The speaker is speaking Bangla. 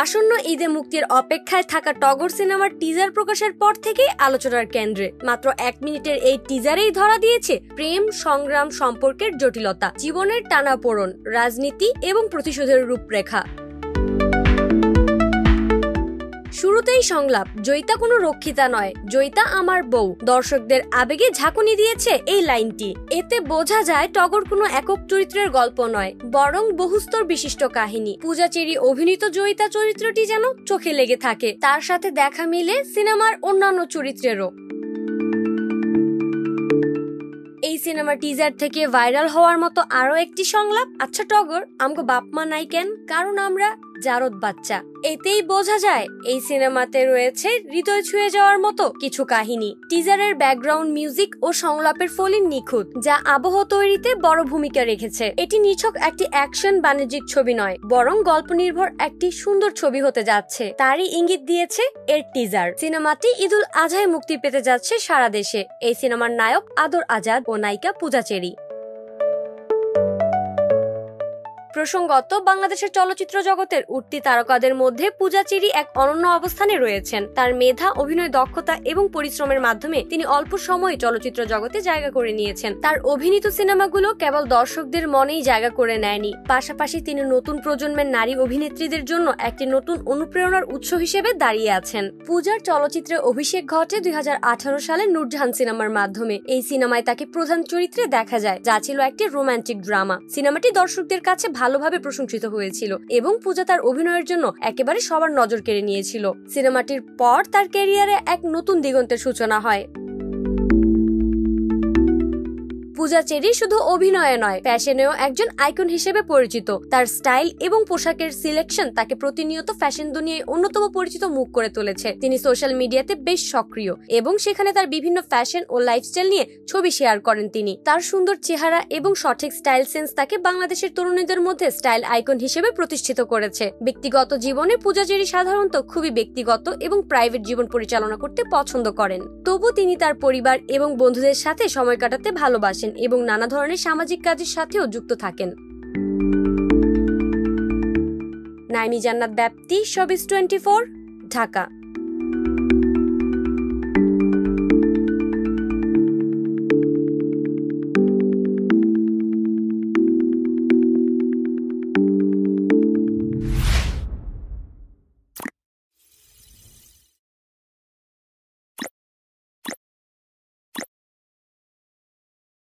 আসন্ন ঈদে মুক্তির অপেক্ষায় থাকা টগর সিনেমার টিজার প্রকাশের পর থেকেই আলোচনার কেন্দ্রে। মাত্র 1 মিনিটের এই টিজারেই ধরা দিয়েছে প্রেম, সংগ্রাম, সম্পর্কের জটিলতা, জীবনের টানাপোড়েন, রাজনীতি এবং প্রতিশোধের রূপরেখা। শুরুতেই সংলাপ, জয়িতা কোনো রক্ষিতা নয়, জয়িতা আমার বউ। দর্শকদের আবেগে ঝাঁকুনি দিয়েছে এই লাইনটি। এতে বোঝা যায় টগর কোনো একক চরিত্রের গল্প নয়, বরং বহুস্তর বিশিষ্ট কাহিনী। পূজা চেরি অভিনীত জয়িতা চরিত্রটি যেন চোখে লেগে থাকে। তার সাথে দেখা মিলে সিনেমার অন্যান্য চরিত্রেরও। এই সিনেমা টিজার থেকে ভাইরাল হওয়ার মতো আরো একটি সংলাপ, আচ্ছা টগর, আমগো বাপ মা নাই কেন? কারণ আমরা জারদ বাচ্চা। এতেই বোঝা যায় এই সিনেমাতে রয়েছে হৃদয় ছুঁয়ে যাওয়ার মতো কিছু কাহিনী। টিজারের ব্যাকগ্রাউন্ড মিউজিক ও সংলাপের ফলিন নিখুঁত, যা আবহ তৈরিতে বড় ভূমিকা রেখেছে। এটি নিছক একটি অ্যাকশন বাণিজ্যিক ছবি নয়, বরং গল্প নির্ভর একটি সুন্দর ছবি হতে যাচ্ছে। তারই ইঙ্গিত দিয়েছে এর টিজার। সিনেমাটি ঈদুল আজহায় মুক্তি পেতে যাচ্ছে সারা দেশে। এই সিনেমার নায়ক আদর আজাদ ও নায়িকা পূজা চেরি। প্রসঙ্গত, বাংলাদেশের চলচ্চিত্র জগতের উঠতি তারকাদের মধ্যে পূজা চেরি এক অনন্য অবস্থানে রয়েছেন। তার মেধা, অভিনয় দক্ষতা এবং পরিশ্রমের মাধ্যমে তিনি অল্প সময়ে চলচ্চিত্র জগতে জায়গা করে নিয়েছেন। তার অভিনীত সিনেমাগুলো কেবল দর্শকদের মনেই জায়গা করে নেয়নি, পাশাপাশি তিনি নতুন প্রজন্মের নারী অভিনেত্রীদের জন্য একটি নতুন অনুপ্রেরণার উৎস হিসেবে দাঁড়িয়ে আছেন। পূজার চলচ্চিত্রে অভিষেক ঘটে 2018 সালে নূরজাহান সিনেমার মাধ্যমে। এই সিনেমায় তাকে প্রধান চরিত্রে দেখা যায়, যা ছিল একটি রোমান্টিক ড্রামা। সিনেমাটি দর্শকদের কাছে ভালোভাবে প্রশংসিত হয়েছিল এবং পূজা তার অভিনয়ের জন্য একেবারে সবার নজর কেড়ে নিয়েছিল। সিনেমাটির পর তার ক্যারিয়ারে এক নতুন দিগন্তের সূচনা হয়। পূজা চেরি শুধু অভিনয়ে নয়, ফ্যাশনেও একজন আইকন হিসেবে পরিচিত। তার স্টাইল এবং পোশাকের সিলেকশন তাকে প্রতিনিয়ত ফ্যাশন দুনিয়ায় অন্যতম পরিচিত মুখ করে তুলেছে। তিনি সোশ্যাল মিডিয়াতে বেশ সক্রিয় এবং সেখানে তার বিভিন্ন ফ্যাশন ও লাইফস্টাইল নিয়ে ছবি শেয়ার করেন তিনি। তার সুন্দর চেহারা এবং সঠিক স্টাইল সেন্স তাকে বাংলাদেশের তরুণীদের মধ্যে স্টাইল আইকন হিসেবে প্রতিষ্ঠিত করেছে। ব্যক্তিগত জীবনে পূজা চেরি সাধারণত খুবই ব্যক্তিগত এবং প্রাইভেট জীবন পরিচালনা করতে পছন্দ করেন। তবু তিনি তার পরিবার এবং বন্ধুদের সাথে সময় কাটাতে ভালোবাসেন এবং নানা ধরনের সামাজিক কাজের সাথেও যুক্ত থাকেন। নাইমি জান্নাত ব্যাপ্তি, শোবিজ 24, ঢাকা।